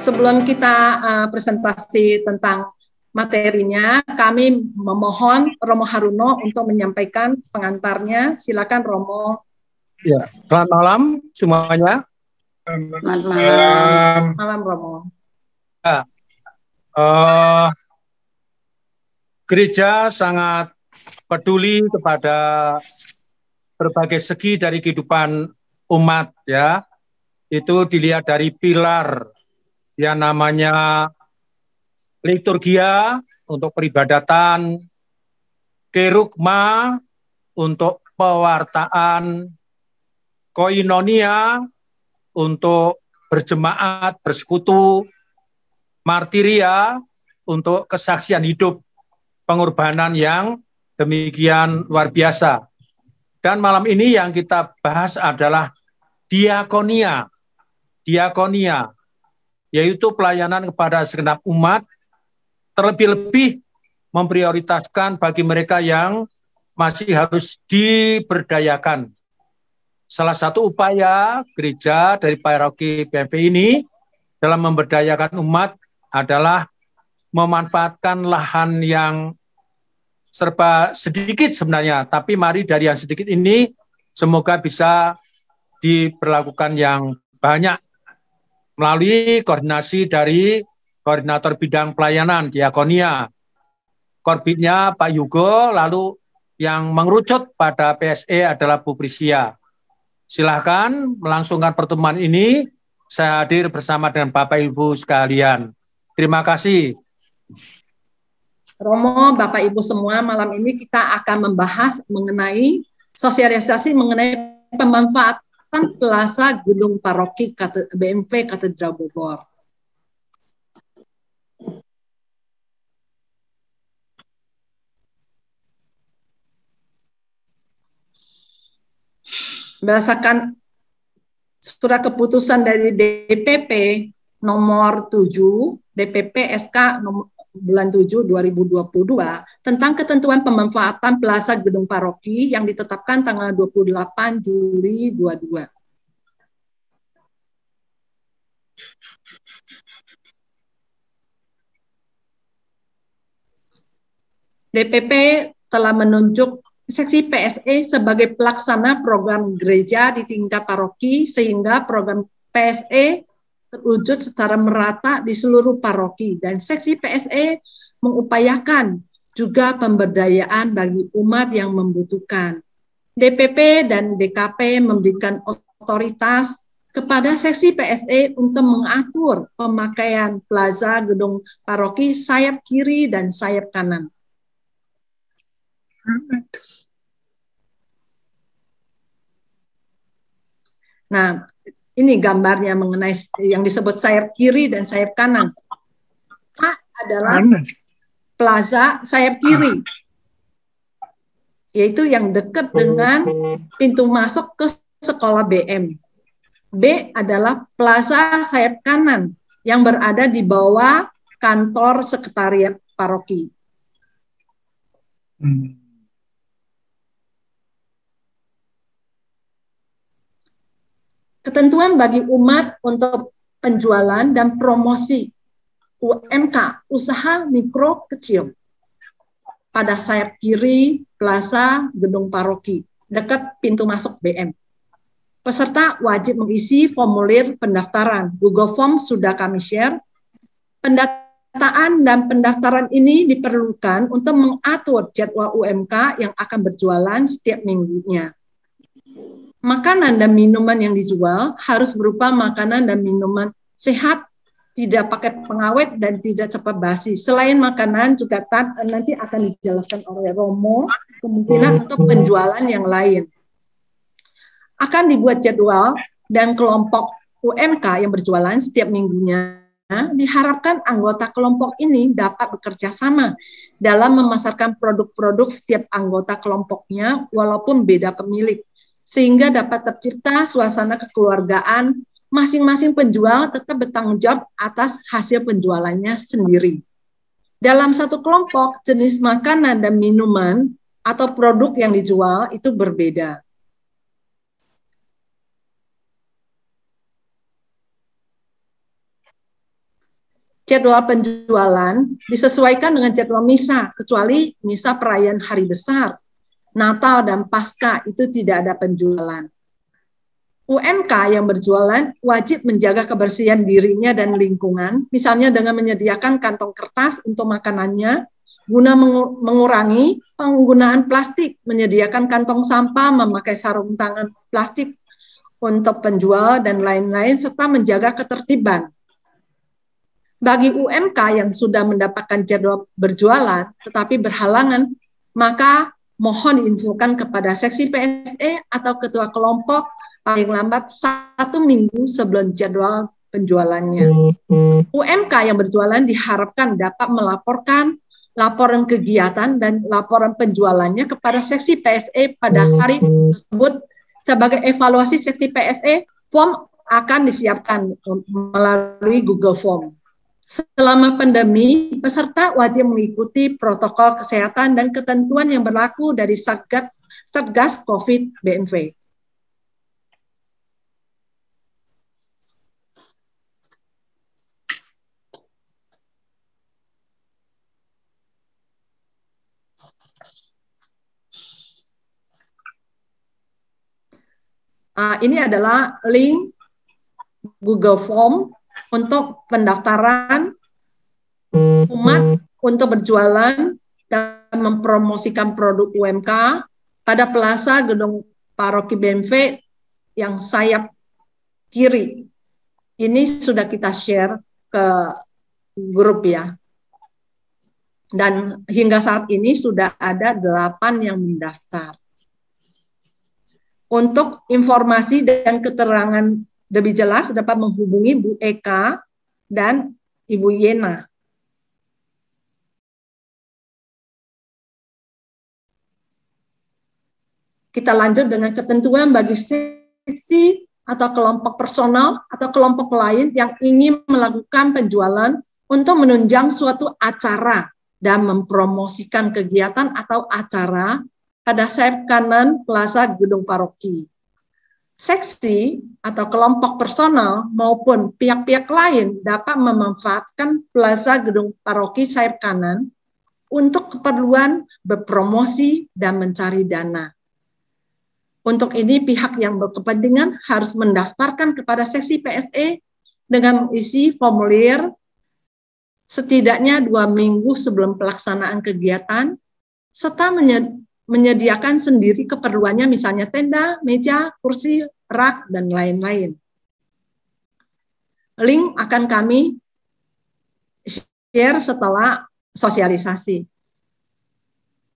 Sebelum kita presentasi tentang materinya, kami memohon Romo Haruno untuk menyampaikan pengantarnya. Silakan Romo. Ya, selamat malam semuanya. Selamat malam. Malam Romo. Ya, gereja sangat peduli kepada berbagai segi dari kehidupan umat, ya. Itu dilihat dari pilar yang namanya liturgia untuk peribadatan, kerugma untuk pewartaan, koinonia untuk berjemaat, bersekutu, martiria untuk kesaksian hidup, pengorbanan yang demikian luar biasa. Dan malam ini yang kita bahas adalah diakonia. Diakonia, yaitu pelayanan kepada segenap umat, terlebih-lebih memprioritaskan bagi mereka yang masih harus diberdayakan. Salah satu upaya gereja dari paroki PMV ini dalam memberdayakan umat adalah memanfaatkan lahan yang serba sedikit sebenarnya, tapi mari dari yang sedikit ini semoga bisa diperlakukan yang banyak melalui koordinasi dari koordinator bidang pelayanan diakonia, korbitnya Pak Yugo, lalu yang mengerucut pada PSE adalah Bu Prisia. Silahkan melangsungkan pertemuan ini, saya hadir bersama dengan Bapak Ibu sekalian. Terima kasih. Romo, Bapak Ibu semua, malam ini kita akan membahas mengenai sosialisasi mengenai pemanfaatan Plaza Gedung Paroki BMV Katedral Bogor. Berdasarkan surat keputusan dari DPP nomor 7, DPP SK nomor bulan 7 2022 tentang ketentuan pemanfaatan Plaza Gedung Paroki yang ditetapkan tanggal 28 Juli 22. DPP telah menunjuk seksi PSE sebagai pelaksana program gereja di tingkat paroki sehingga program PSE terwujud secara merata di seluruh paroki dan seksi PSE mengupayakan juga pemberdayaan bagi umat yang membutuhkan. DPP dan DKP memberikan otoritas kepada seksi PSE untuk mengatur pemakaian plaza gedung paroki sayap kiri dan sayap kanan. Nah, ini gambarnya mengenai yang disebut sayap kiri dan sayap kanan. A adalah plaza sayap kiri, yaitu yang dekat dengan pintu masuk ke sekolah BM. B adalah plaza sayap kanan yang berada di bawah kantor sekretariat paroki. Ketentuan bagi umat untuk penjualan dan promosi UMK, usaha mikro kecil, pada sayap kiri plaza gedung paroki, dekat pintu masuk BM. Peserta wajib mengisi formulir pendaftaran. Google Form sudah kami share. Pendataan dan pendaftaran ini diperlukan untuk mengatur jadwal UMK yang akan berjualan setiap minggunya. Makanan dan minuman yang dijual harus berupa makanan dan minuman sehat, tidak pakai pengawet dan tidak cepat basi. Selain makanan juga nanti akan dijelaskan oleh Romo, kemungkinan untuk penjualan yang lain. Akan dibuat jadwal dan kelompok UMK yang berjualan setiap minggunya. Diharapkan anggota kelompok ini dapat bekerja sama dalam memasarkan produk-produk setiap anggota kelompoknya walaupun beda pemilik, sehingga dapat tercipta suasana kekeluargaan, masing-masing penjual tetap bertanggung jawab atas hasil penjualannya sendiri. Dalam satu kelompok, jenis makanan dan minuman atau produk yang dijual itu berbeda. jadwal penjualan disesuaikan dengan jadwal misa, kecuali misa perayaan hari besar, Natal dan Paskah itu tidak ada penjualan. UMK yang berjualan wajib menjaga kebersihan dirinya dan lingkungan, misalnya dengan menyediakan kantong kertas untuk makanannya, guna mengurangi penggunaan plastik, menyediakan kantong sampah, memakai sarung tangan plastik untuk penjual, dan lain-lain, serta menjaga ketertiban. Bagi UMK yang sudah mendapatkan jadwal berjualan tetapi berhalangan, maka mohon diinfokan kepada seksi PSE atau ketua kelompok paling lambat 1 minggu sebelum jadwal penjualannya. UMK yang berjualan diharapkan dapat melaporkan laporan kegiatan dan laporan penjualannya kepada seksi PSE pada hari tersebut. Sebagai evaluasi seksi PSE, form akan disiapkan melalui Google Form. Selama pandemi, peserta wajib mengikuti protokol kesehatan dan ketentuan yang berlaku dari Satgas COVID BMV. Ini adalah link Google Form untuk pendaftaran umat untuk berjualan dan mempromosikan produk UMK pada Plaza Gedung Paroki BMV yang sayap kiri. Ini sudah kita share ke grup ya. Dan hingga saat ini sudah ada 8 yang mendaftar. Untuk informasi dan keterangan lebih jelas dapat menghubungi Bu Eka dan Ibu Yena. Kita lanjut dengan ketentuan bagi seksi atau kelompok personal atau kelompok lain yang ingin melakukan penjualan untuk menunjang suatu acara dan mempromosikan kegiatan atau acara pada sayap kanan Plaza Gedung Paroki. Seksi atau kelompok personal maupun pihak-pihak lain dapat memanfaatkan Plaza Gedung Paroki sayap kanan untuk keperluan berpromosi dan mencari dana. Untuk ini, pihak yang berkepentingan harus mendaftarkan kepada seksi PSE dengan mengisi formulir setidaknya 2 minggu sebelum pelaksanaan kegiatan, serta menyediakan sendiri keperluannya, misalnya tenda, meja, kursi, rak, dan lain-lain. Link akan kami share setelah sosialisasi.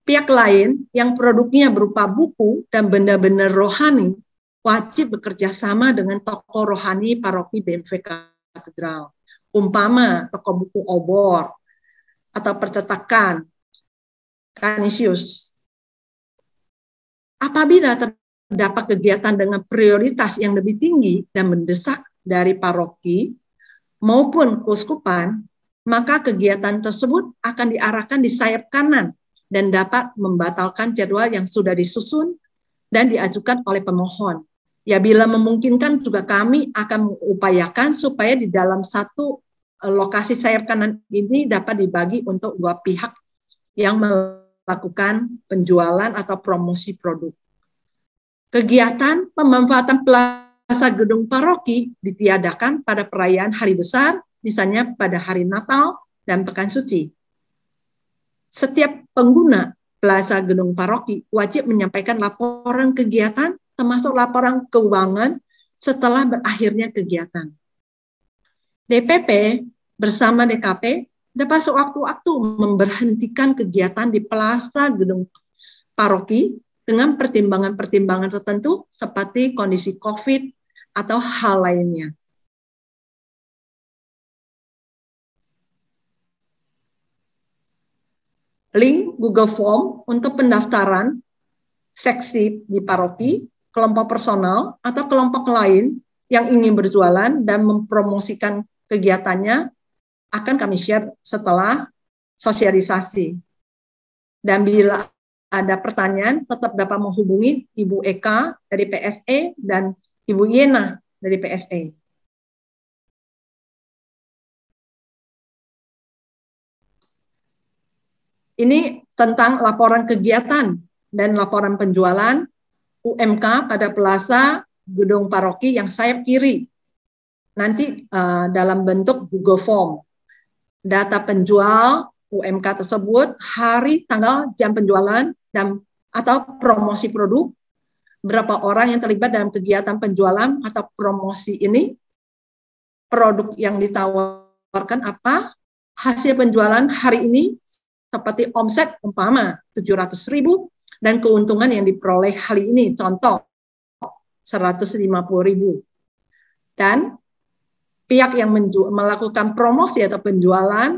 Pihak lain yang produknya berupa buku dan benda-benda rohani wajib bekerja sama dengan toko rohani paroki BMV Katedral. Umpama toko buku obor atau percetakan Canisius. Apabila terdapat kegiatan dengan prioritas yang lebih tinggi dan mendesak dari paroki maupun keuskupan, maka kegiatan tersebut akan diarahkan di sayap kanan dan dapat membatalkan jadwal yang sudah disusun dan diajukan oleh pemohon. Ya, bila memungkinkan juga kami akan mengupayakan supaya di dalam satu lokasi sayap kanan ini dapat dibagi untuk 2 pihak yang melakukan penjualan atau promosi produk. Kegiatan pemanfaatan Plaza Gedung Paroki ditiadakan pada perayaan hari besar, misalnya pada hari Natal dan Pekan Suci. Setiap pengguna Plaza Gedung Paroki wajib menyampaikan laporan kegiatan, termasuk laporan keuangan setelah berakhirnya kegiatan. DPP bersama DKP dapat sewaktu-waktu memberhentikan kegiatan di Plaza Gedung Paroki dengan pertimbangan-pertimbangan tertentu seperti kondisi COVID atau hal lainnya. Link Google Form untuk pendaftaran seksi di paroki, kelompok personal, atau kelompok lain yang ingin berjualan dan mempromosikan kegiatannya akan kami share setelah sosialisasi. Dan bila ada pertanyaan, tetap dapat menghubungi Ibu Eka dari PSE dan Ibu Yena dari PSE. Ini tentang laporan kegiatan dan laporan penjualan UMK pada Plaza Gedung Paroki yang sayap kiri. Nanti dalam bentuk Google Form. Data penjual UMK tersebut, hari, tanggal, jam penjualan, dan atau promosi produk, berapa orang yang terlibat dalam kegiatan penjualan atau promosi ini, produk yang ditawarkan apa, hasil penjualan hari ini, seperti omset umpama 700.000 dan keuntungan yang diperoleh hari ini, contoh 150.000. Dan pihak yang melakukan promosi atau penjualan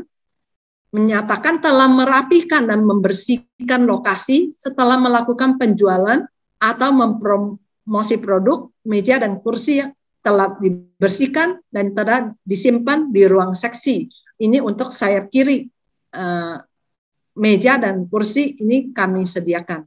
menyatakan telah merapikan dan membersihkan lokasi setelah melakukan penjualan atau mempromosi produk, meja dan kursi yang telah dibersihkan dan telah disimpan di ruang seksi. Ini untuk sayap kiri. Meja dan kursi ini kami sediakan.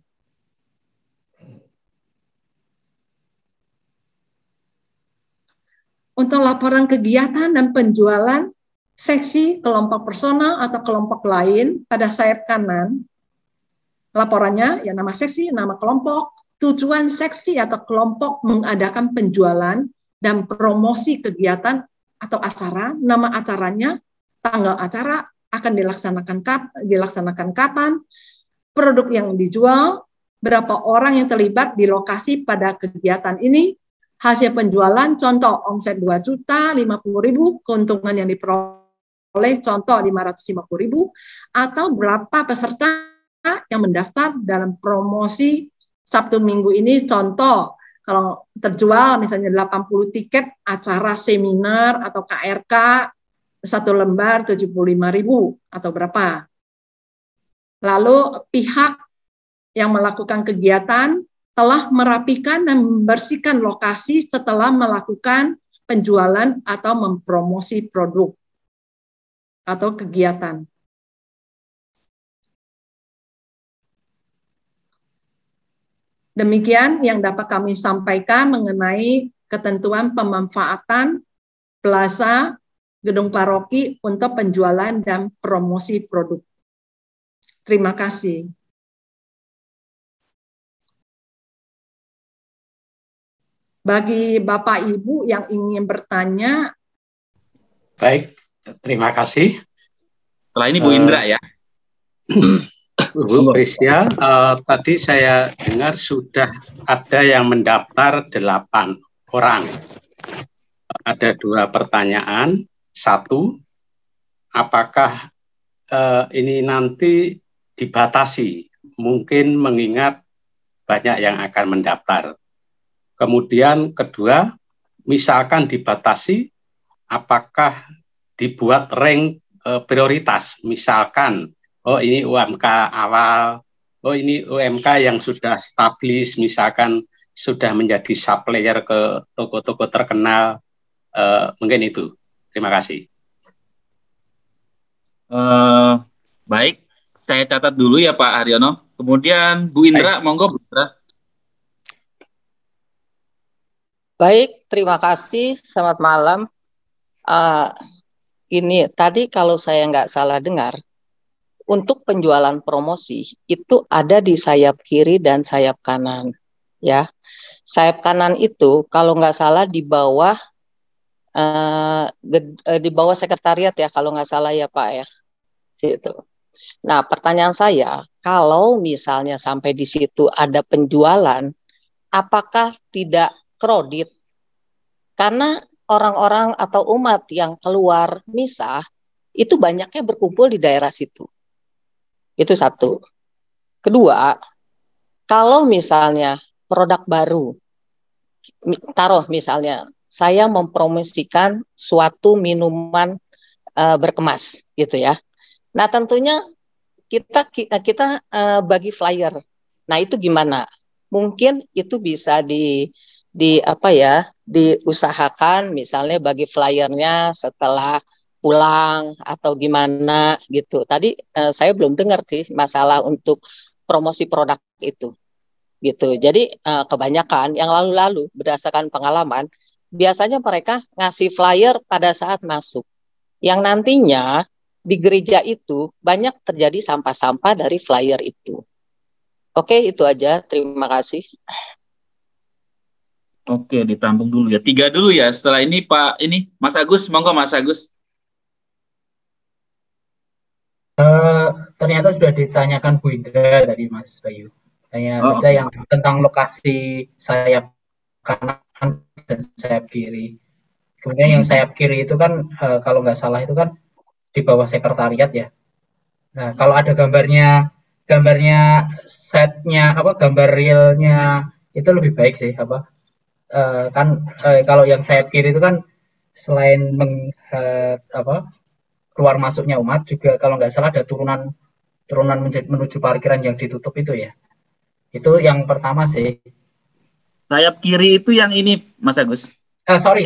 Untuk laporan kegiatan dan penjualan seksi, kelompok personal atau kelompok lain pada sayap kanan, laporannya ya nama seksi, nama kelompok, tujuan seksi atau kelompok mengadakan penjualan dan promosi kegiatan atau acara, nama acaranya, tanggal acara, akan dilaksanakan kapan, produk yang dijual, berapa orang yang terlibat di lokasi pada kegiatan ini, hasil penjualan, contoh omset 2 juta, 50.000, keuntungan yang diperoleh, contoh 550.000, atau berapa peserta yang mendaftar dalam promosi Sabtu Minggu ini, contoh kalau terjual misalnya 80 tiket acara seminar atau KRK, satu lembar 75.000 atau berapa. Lalu pihak yang melakukan kegiatan telah merapikan dan membersihkan lokasi setelah melakukan penjualan atau mempromosi produk atau kegiatan. Demikian yang dapat kami sampaikan mengenai ketentuan pemanfaatan plaza gedung paroki untuk penjualan dan promosi produk. Terima kasih. Bagi Bapak Ibu yang ingin bertanya. Baik, terima kasih. Setelah ini Bu Indra ya. Bu Prisya, tadi saya dengar sudah ada yang mendaftar 8 orang. Ada 2 pertanyaan. 1, apakah ini nanti dibatasi? Mungkin mengingat banyak yang akan mendaftar. Kemudian kedua, misalkan dibatasi, apakah dibuat rank prioritas? Misalkan, oh ini UMK awal, oh ini UMK yang sudah established, misalkan sudah menjadi supplier ke toko-toko terkenal, mungkin itu. Terima kasih. Baik, saya catat dulu ya Pak Haryono. Kemudian Bu Indra, monggo Bu Indra. Baik, terima kasih. Selamat malam. Ini tadi kalau saya nggak salah dengar, untuk penjualan promosi itu ada di sayap kiri dan sayap kanan, ya. Sayap kanan itu kalau nggak salah di bawah sekretariat ya, kalau nggak salah ya Pak ya. Situ. Nah, pertanyaan saya, kalau misalnya sampai di situ ada penjualan, apakah tidak kredit? Karena orang-orang atau umat yang keluar misa itu banyaknya berkumpul di daerah situ. Itu satu. Kedua, kalau misalnya produk baru, taruh misalnya saya mempromosikan suatu minuman berkemas gitu ya. Nah, tentunya kita bagi flyer. Nah, itu gimana? Mungkin itu bisa diusahakan misalnya bagi flyernya setelah pulang atau gimana gitu. Tadi saya belum dengar sih masalah untuk promosi produk itu. Gitu. Jadi kebanyakan yang lalu-lalu berdasarkan pengalaman biasanya mereka ngasih flyer pada saat masuk. Yang nantinya di gereja itu banyak terjadi sampah-sampah dari flyer itu. Oke, itu aja. Terima kasih. Oke, ditampung dulu ya. 3 dulu ya. Setelah ini Pak, ini Mas Agus, monggo Mas Agus. Ternyata sudah ditanyakan Bu Indra tadi Mas Bayu. Hanya saja yang tentang lokasi sayap kanan dan sayap kiri. Kemudian yang sayap kiri itu kan kalau nggak salah itu kan di bawah sekretariat ya. Nah, kalau ada gambarnya setnya gambar realnya itu lebih baik sih kalau yang sayap kiri itu kan selain keluar masuknya umat juga kalau nggak salah ada turunan menuju parkiran yang ditutup itu ya. Itu yang pertama sih. Sayap kiri itu yang ini Mas Agus. Sorry.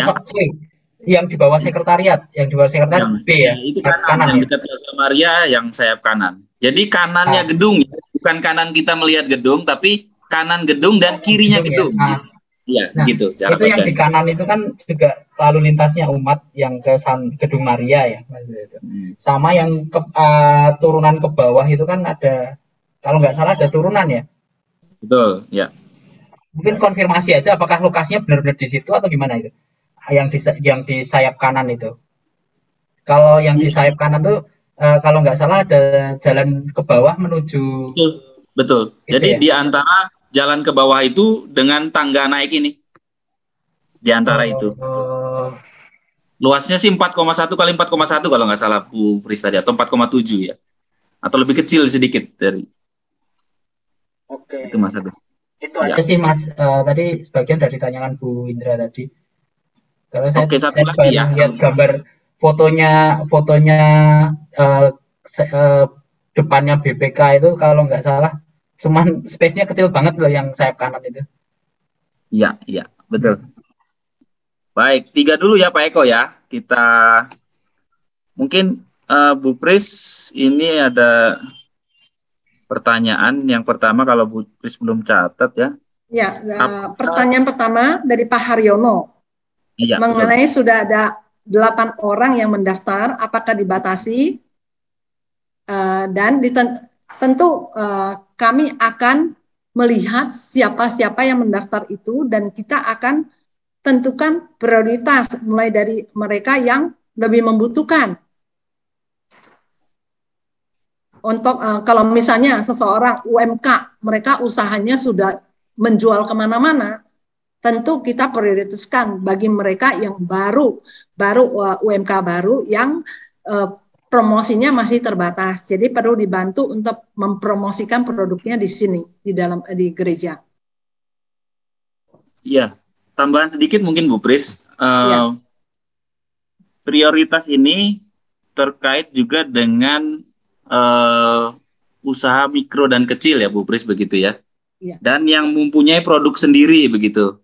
Yang di bawah sekretariat, B ya. Itu kanan yang dekat Plaza Maria yang sayap kanan. Jadi kanannya gedung ya, bukan kanan kita melihat gedung, tapi kanan gedung dan kirinya gedung. Iya, gitu. Itu yang di kanan itu kan juga lalu lintasnya umat yang ke Gedung Maria ya, Mas. Sama yang turunan ke bawah itu kan ada, kalau nggak salah ada turunan ya. Betul, ya. Mungkin konfirmasi aja apakah lokasinya benar-benar di situ atau gimana itu? Yang di sayap kanan itu. Kalau yang di sayap kanan tuh kalau nggak salah ada jalan ke bawah menuju. Betul. Jadi ya? Di antara jalan ke bawah itu dengan tangga naik ini. Di antara itu. Luasnya sih 4,1 kali 4,1 kalau nggak salah Bu Fris tadi, atau 4,7 ya. Atau lebih kecil sedikit dari. Oke. Itu Mas Agus. Itu aja sih Mas. Tadi sebagian dari ditanyakan Bu Indra tadi. Karena saya baru lihat gambar fotonya depannya BPK itu kalau nggak salah cuman space-nya kecil banget loh yang sayap kanan itu. Iya, betul. Baik, 3 dulu ya Pak Eko ya. Kita mungkin Bu Pris ini ada pertanyaan. Yang pertama kalau Bu Pris belum catat ya. Ya, pertanyaan pertama dari Pak Haryono. Ya, mengenai betul. Sudah ada 8 orang yang mendaftar, apakah dibatasi? Dan tentu kami akan melihat siapa-siapa yang mendaftar itu dan kita akan tentukan prioritas mulai dari mereka yang lebih membutuhkan. Untuk kalau misalnya seseorang UMK, mereka usahanya sudah menjual kemana-mana, tentu kita prioritaskan bagi mereka yang baru UMK baru yang promosinya masih terbatas, jadi perlu dibantu untuk mempromosikan produknya di sini di gereja. Iya, tambahan sedikit mungkin Bu Pris. Ya. Prioritas ini terkait juga dengan usaha mikro dan kecil ya Bu Pris begitu ya. Ya. Dan yang mempunyai produk sendiri begitu.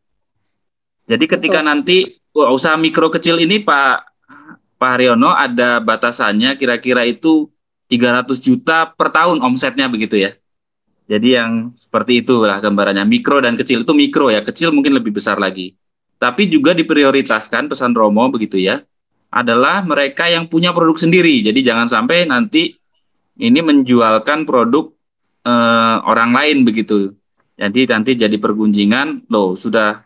Jadi ketika nanti usaha mikro kecil ini Pak Haryono ada batasannya kira-kira itu 300 juta per tahun omsetnya begitu ya. Jadi yang seperti itulah gambarannya, mikro dan kecil. Itu mikro ya, kecil mungkin lebih besar lagi. Tapi juga diprioritaskan pesan Romo begitu ya, adalah mereka yang punya produk sendiri. Jadi jangan sampai nanti ini menjualkan produk orang lain begitu. Jadi nanti jadi pergunjingan, loh sudah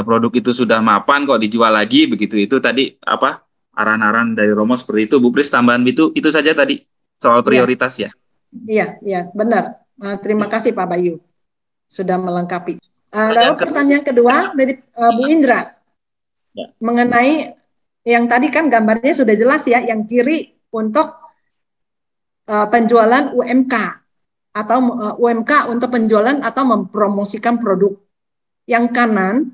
produk itu sudah mapan kok dijual lagi begitu. Itu tadi apa? Arahan-arahan dari Romo seperti itu. Bu Pris tambahan itu saja tadi soal prioritas ya. Iya, benar. Terima kasih Pak Bayu sudah melengkapi. Lalu pertanyaan kedua dari Bu Indra mengenai yang tadi kan gambarnya sudah jelas ya, yang kiri untuk penjualan UMK atau UMK untuk penjualan atau mempromosikan produk. Yang kanan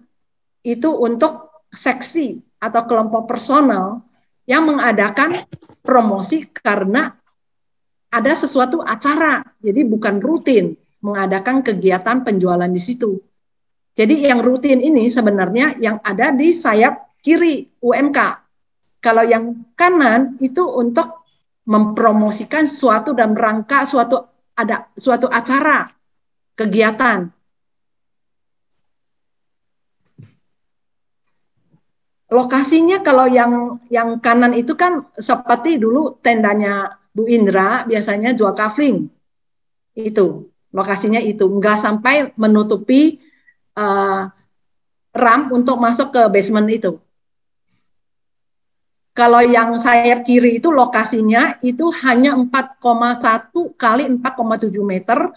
itu untuk seksi atau kelompok personal yang mengadakan promosi karena ada sesuatu acara, jadi bukan rutin mengadakan kegiatan penjualan di situ. Jadi yang rutin ini sebenarnya yang ada di sayap kiri UMK. Kalau yang kanan itu untuk mempromosikan suatu dan rangka suatu acara kegiatan. lokasinya kalau yang kanan itu kan seperti dulu tendanya Bu Indra biasanya jual kafling. Itu lokasinya itu nggak sampai menutupi ramp untuk masuk ke basement itu. Kalau yang sayap kiri itu lokasinya itu hanya 4,1 kali 4,7 meter.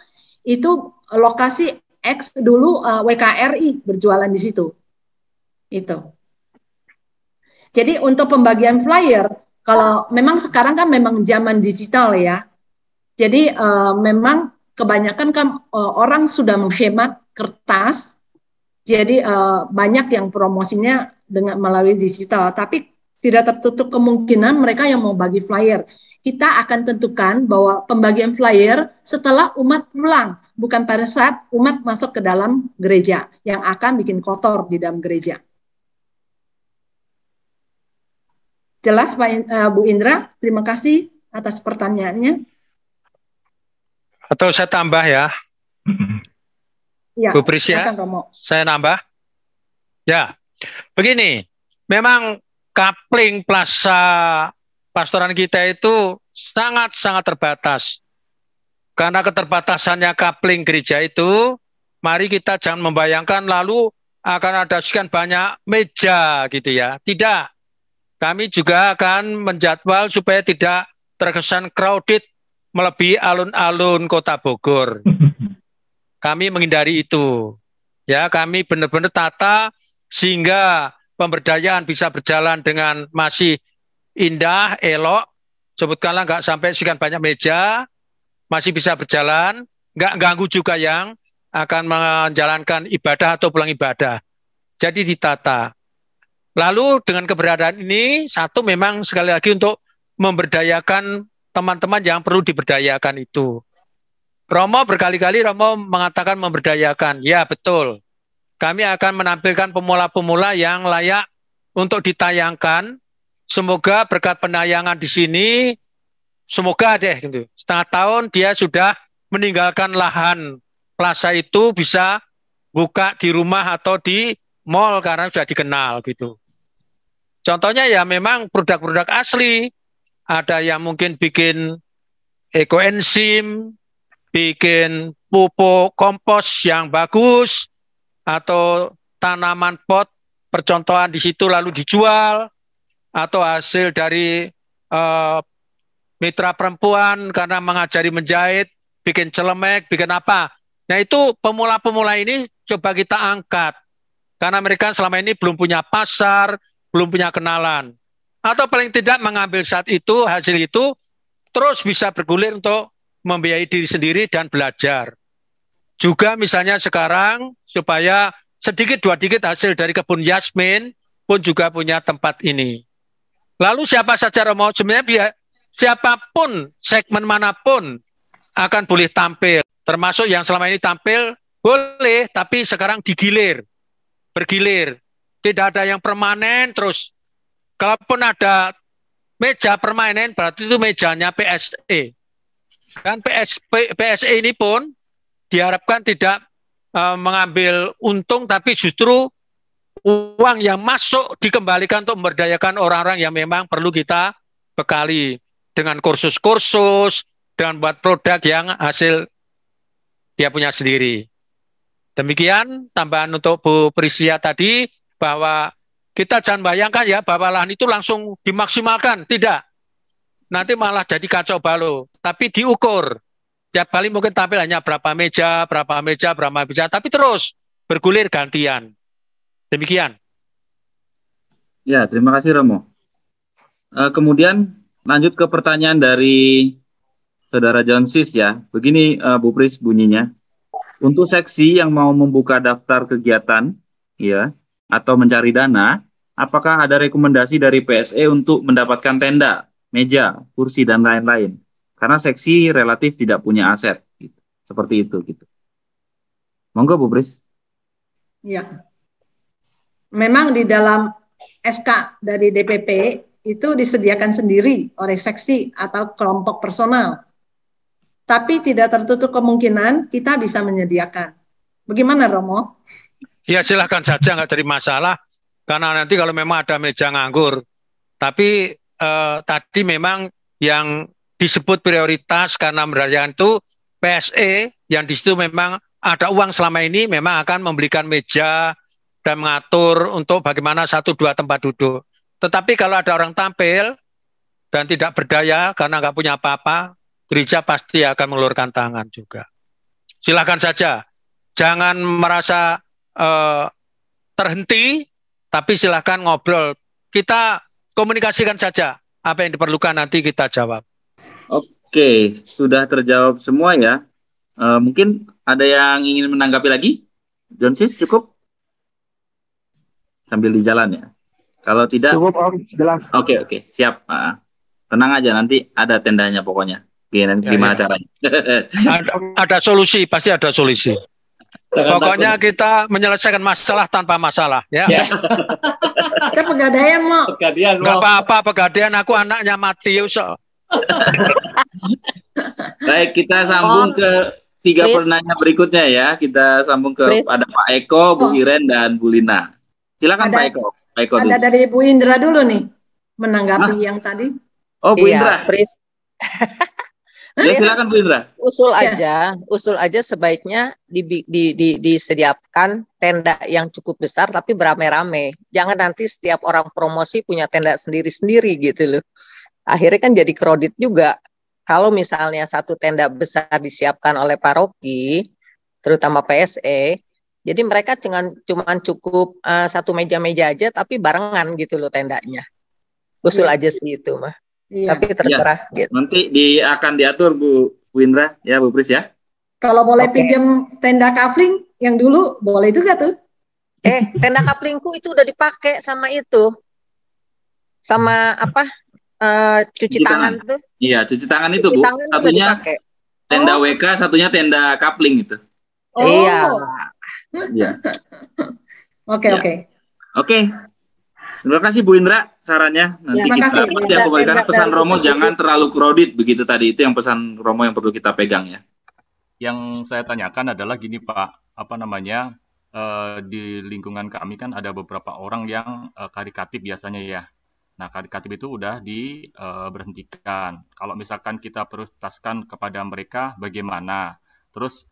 Itu lokasi X dulu WKRI berjualan di situ. Itu. Jadi untuk pembagian flyer, kalau memang sekarang kan memang zaman digital ya. Jadi memang kebanyakan kan orang sudah menghemat kertas. Jadi banyak yang promosinya dengan melalui digital. Tapi tidak tertutup kemungkinan mereka yang mau bagi flyer. Kita akan tentukan bahwa pembagian flyer setelah umat pulang, bukan pada saat umat masuk ke dalam gereja yang akan bikin kotor di dalam gereja. Jelas Pak Bu Indra, terima kasih atas pertanyaannya. Atau saya tambah ya. Ya, Bu Prisya, saya nambah. Ya, begini, memang kapling plaza pastoran kita itu sangat-sangat terbatas. Karena keterbatasannya kapling gereja itu, mari kita jangan membayangkan lalu akan ada sekian banyak meja gitu ya. Tidak. Kami juga akan menjadwal supaya tidak terkesan crowded melebihi alun-alun Kota Bogor. Kami menghindari itu. Ya, kami benar-benar tata sehingga pemberdayaan bisa berjalan dengan masih indah, elok, sebutkanlah nggak sampai sekian banyak meja, masih bisa berjalan, nggak ganggu juga yang akan menjalankan ibadah atau pulang ibadah. Jadi ditata. Lalu dengan keberadaan ini, satu memang sekali lagi untuk memberdayakan teman-teman yang perlu diberdayakan itu. Romo berkali-kali Romo mengatakan memberdayakan, ya betul. Kami akan menampilkan pemula-pemula yang layak untuk ditayangkan. Semoga berkat penayangan di sini, semoga deh gitu. Setengah tahun dia sudah meninggalkan lahan plaza itu bisa buka di rumah atau di mall karena sudah dikenal gitu. Contohnya ya memang produk-produk asli. Ada yang mungkin bikin ekoenzim, bikin pupuk kompos yang bagus, atau tanaman pot percontohan di situ lalu dijual, atau hasil dari mitra perempuan karena mengajari menjahit, bikin celemek, bikin apa. Nah itu pemula-pemula ini coba kita angkat, karena mereka selama ini belum punya pasar, belum punya kenalan. Atau paling tidak mengambil saat itu, hasil itu, terus bisa bergulir untuk membiayai diri sendiri dan belajar. Juga misalnya sekarang supaya sedikit dua dikit hasil dari kebun Yasmin pun juga punya tempat ini. Lalu siapa saja Romo, sebenarnya siapapun segmen manapun akan boleh tampil, termasuk yang selama ini tampil boleh, tapi sekarang digilir, bergilir, tidak ada yang permanen terus. Kalaupun ada meja permanen berarti itu mejanya PSE. Dan PSE ini pun diharapkan tidak mengambil untung, tapi justru uang yang masuk dikembalikan untuk memberdayakan orang-orang yang memang perlu kita bekali dengan kursus-kursus, dengan buat produk yang hasil dia punya sendiri. Demikian tambahan untuk Bu Prisya tadi, bahwa kita jangan bayangkan ya bahwa lahan itu langsung dimaksimalkan, tidak. Nanti malah jadi kacau balau, tapi diukur. Tiap kali mungkin tampil hanya berapa meja, tapi terus bergulir gantian. Demikian. Ya, terima kasih Romo. Kemudian lanjut ke pertanyaan dari Saudara Jonsis ya. Begini Bu Pris bunyinya. Untuk seksi yang mau membuka daftar kegiatan ya atau mencari dana, apakah ada rekomendasi dari PSE untuk mendapatkan tenda, meja, kursi dan lain-lain? Karena seksi relatif tidak punya aset, gitu. Seperti itu, gitu. Monggo, Bu Pris. Ya, memang di dalam SK dari DPP itu disediakan sendiri oleh seksi atau kelompok personal. Tapi tidak tertutup kemungkinan kita bisa menyediakan. Bagaimana, Romo? Ya, silakan saja, nggak jadi masalah. Karena nanti kalau memang ada meja nganggur, tapi tadi memang yang disebut prioritas karena merayakan itu PSE yang di situ memang ada uang selama ini memang akan membelikan meja dan mengatur untuk bagaimana 1-2 tempat duduk. Tetapi kalau ada orang tampil dan tidak berdaya karena nggak punya apa-apa, gereja pasti akan mengeluarkan tangan juga. Silakan saja, jangan merasa terhenti, tapi silakan ngobrol. Kita komunikasikan saja apa yang diperlukan, nanti kita jawab. Oke, sudah terjawab semua ya. Mungkin ada yang ingin menanggapi lagi? Jonsis, cukup? Sambil di jalan ya. Kalau tidak, cukup Om, jelas. Oke, siap. Tenang aja, nanti ada tendanya pokoknya. Gimana caranya? Ada solusi, pasti ada solusi. Pokoknya kita menyelesaikan masalah tanpa masalah, ya. Kita pegadaian mau. Pegadaian Nggak apa-apa, pegadaian. Aku anaknya Matius. Baik, kita sambung ke 3 penanya berikutnya ya. Kita sambung ke ada Pak Eko, Bu Iren, dan Bu Lina. Silakan Pak Eko. Pak Eko ada dulu. dari Bu Indra dulu nih, menanggapi yang tadi. Oh, Bu Indra. Ya, silakan Bu Indra. Usul aja sebaiknya disediakan tenda yang cukup besar tapi beramai-ramai. Jangan nanti setiap orang promosi punya tenda sendiri-sendiri gitu loh. Akhirnya kan jadi kredit juga. Kalau misalnya satu tenda besar disiapkan oleh paroki, terutama PSE, jadi mereka cuma cukup satu meja-meja aja tapi barengan gitu loh tendanya. Usul aja sih itu mah. Iya. Tapi terserah gitu. Nanti akan diatur Bu Indra ya, Bu Pris ya. Kalau boleh pinjam tenda kafling yang dulu boleh juga tuh. Tenda kaplingku itu udah dipakai sama itu. Sama apa? Cuci tangan tuh. Iya, cuci tangan itu Bu. Satunya tenda WK, satunya tenda kapling itu. Iya. Oke. Terima kasih Bu Indra sarannya. Nanti kita pasti aku berikan pesan Romo jangan terlalu kredit begitu tadi. Itu yang pesan Romo yang perlu kita pegang ya. Yang saya tanyakan adalah gini Pak, di lingkungan kami kan ada beberapa orang yang karitatif biasanya ya. Nah, karitatif itu udah diberhentikan. Kalau misalkan kita prioritaskan kepada mereka bagaimana? Terus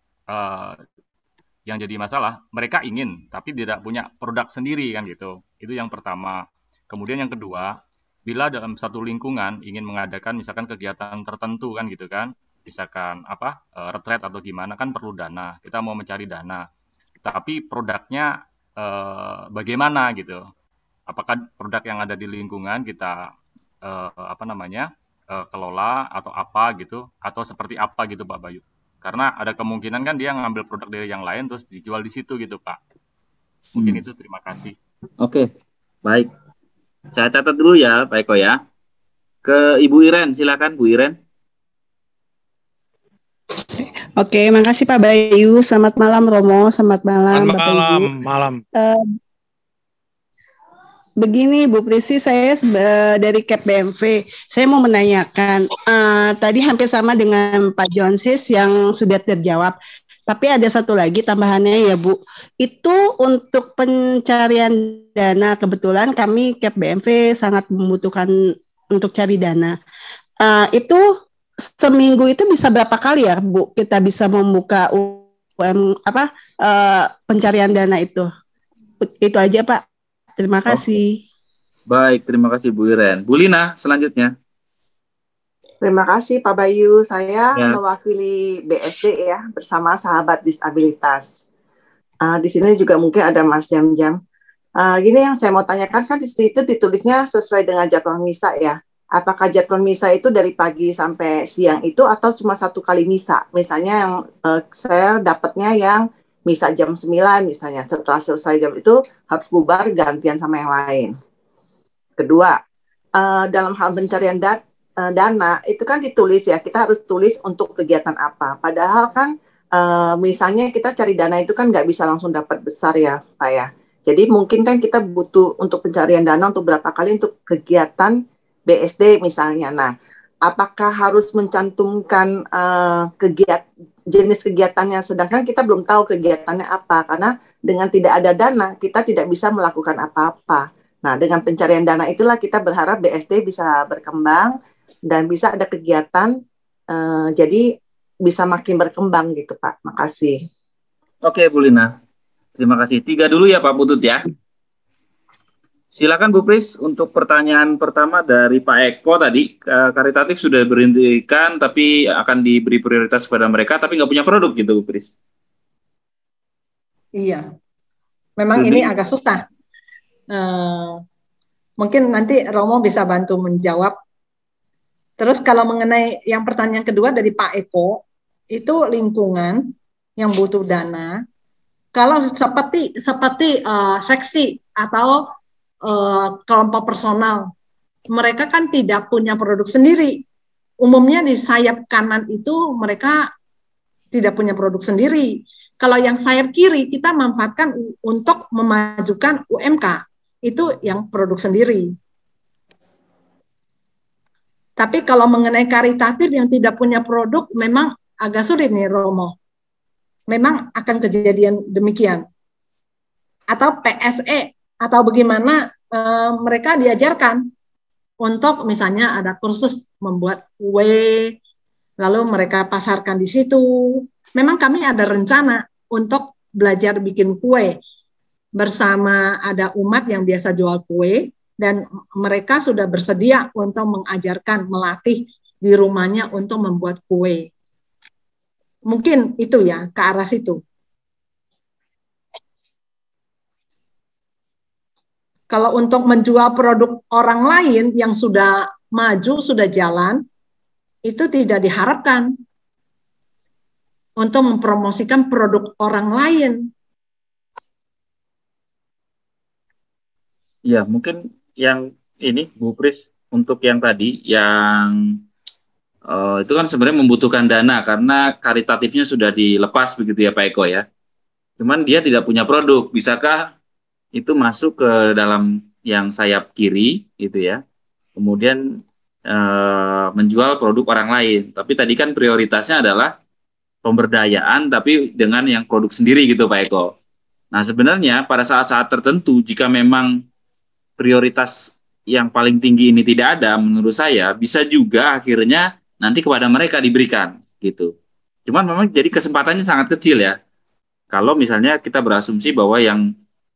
yang jadi masalah, mereka ingin tapi tidak punya produk sendiri kan gitu. Itu yang pertama. Kemudian yang kedua, bila dalam satu lingkungan ingin mengadakan misalkan kegiatan tertentu kan gitu kan, misalkan retret atau gimana kan perlu dana. Kita mau mencari dana. Tapi produknya bagaimana gitu? Apakah produk yang ada di lingkungan kita kelola atau apa gitu, atau seperti apa gitu Pak Bayu? Karena ada kemungkinan kan dia ngambil produk dari yang lain terus dijual di situ gitu Pak. Mungkin itu, terima kasih. Oke, baik. Saya catat dulu ya Pak Eko ya. Ke Ibu Iren, silakan Bu Iren. Oke, makasih Pak Bayu. Selamat malam Romo, selamat malam Bapak Ibu. Malam. Begini Bu Prisi, saya dari Cap BMV, saya mau menanyakan, tadi hampir sama dengan Pak Jonsis yang sudah terjawab, tapi ada satu lagi tambahannya ya Bu, itu untuk pencarian dana, kebetulan kami Cap BMV sangat membutuhkan untuk cari dana, itu seminggu itu bisa berapa kali ya Bu, kita bisa membuka pencarian dana itu aja Pak. Terima kasih. Baik, terima kasih Bu Iren. Bu Lina, selanjutnya. Terima kasih Pak Bayu. Saya mewakili BSD ya, bersama sahabat disabilitas. Di sini juga mungkin ada Mas Jam-Jam. Gini yang saya mau tanyakan, kan di situ ditulisnya sesuai dengan jadwal misa ya. Apakah jadwal misa itu dari pagi sampai siang itu atau cuma satu kali misa? Misalnya yang saya dapatnya yang misa jam 9 misalnya, setelah selesai jam itu harus bubar gantian sama yang lain. Kedua, dalam hal pencarian dana itu kan ditulis ya, kita harus tulis untuk kegiatan apa. Padahal kan misalnya kita cari dana itu kan nggak bisa langsung dapat besar ya Pak ya. Jadi mungkin kan kita butuh untuk pencarian dana untuk berapa kali untuk kegiatan BSD misalnya. Nah, apakah harus mencantumkan jenis kegiatannya, sedangkan kita belum tahu kegiatannya apa, karena dengan tidak ada dana, kita tidak bisa melakukan apa-apa. Nah, dengan pencarian dana itulah kita berharap BSD bisa berkembang dan bisa ada kegiatan, jadi bisa makin berkembang gitu, Pak. Makasih. Oke, Bu Lina. Terima kasih. 3 dulu ya, Pak Putut ya. Silakan Bu Pris untuk pertanyaan pertama dari Pak Eko tadi. Karitatif sudah berhentikan tapi akan diberi prioritas kepada mereka tapi nggak punya produk gitu Bu Pris. Iya, memang ini agak susah. Mungkin nanti Romo bisa bantu menjawab. Terus kalau mengenai yang pertanyaan kedua dari Pak Eko, itu lingkungan yang butuh dana. Kalau seperti seksi atau kelompok personal, mereka kan tidak punya produk sendiri. Umumnya di sayap kanan itu mereka tidak punya produk sendiri. Kalau yang sayap kiri kita manfaatkan untuk memajukan UMK, itu yang produk sendiri. Tapi kalau mengenai karitatif yang tidak punya produk, memang agak sulit nih Romo. Memang akan kejadian demikian. Atau PSE atau bagaimana mereka diajarkan untuk misalnya ada kursus membuat kue, lalu mereka pasarkan di situ. Memang kami ada rencana untuk belajar bikin kue bersama ada umat yang biasa jual kue dan mereka sudah bersedia untuk mengajarkan, melatih di rumahnya untuk membuat kue. Mungkin itu ya, ke arah situ. Kalau untuk menjual produk orang lain yang sudah maju, sudah jalan, itu tidak diharapkan untuk mempromosikan produk orang lain. Ya, mungkin yang ini Bu Pris untuk yang tadi yang itu kan sebenarnya membutuhkan dana karena karitatifnya sudah dilepas begitu ya Pak Eko ya. Cuman dia tidak punya produk, bisakah itu masuk ke dalam yang sayap kiri gitu ya, kemudian menjual produk orang lain. Tapi tadi kan prioritasnya adalah pemberdayaan tapi dengan yang produk sendiri gitu Pak Eko. Nah sebenarnya pada saat-saat tertentu jika memang prioritas yang paling tinggi ini tidak ada, menurut saya bisa juga akhirnya nanti kepada mereka diberikan gitu. Cuman memang jadi kesempatannya sangat kecil ya. Kalau misalnya kita berasumsi bahwa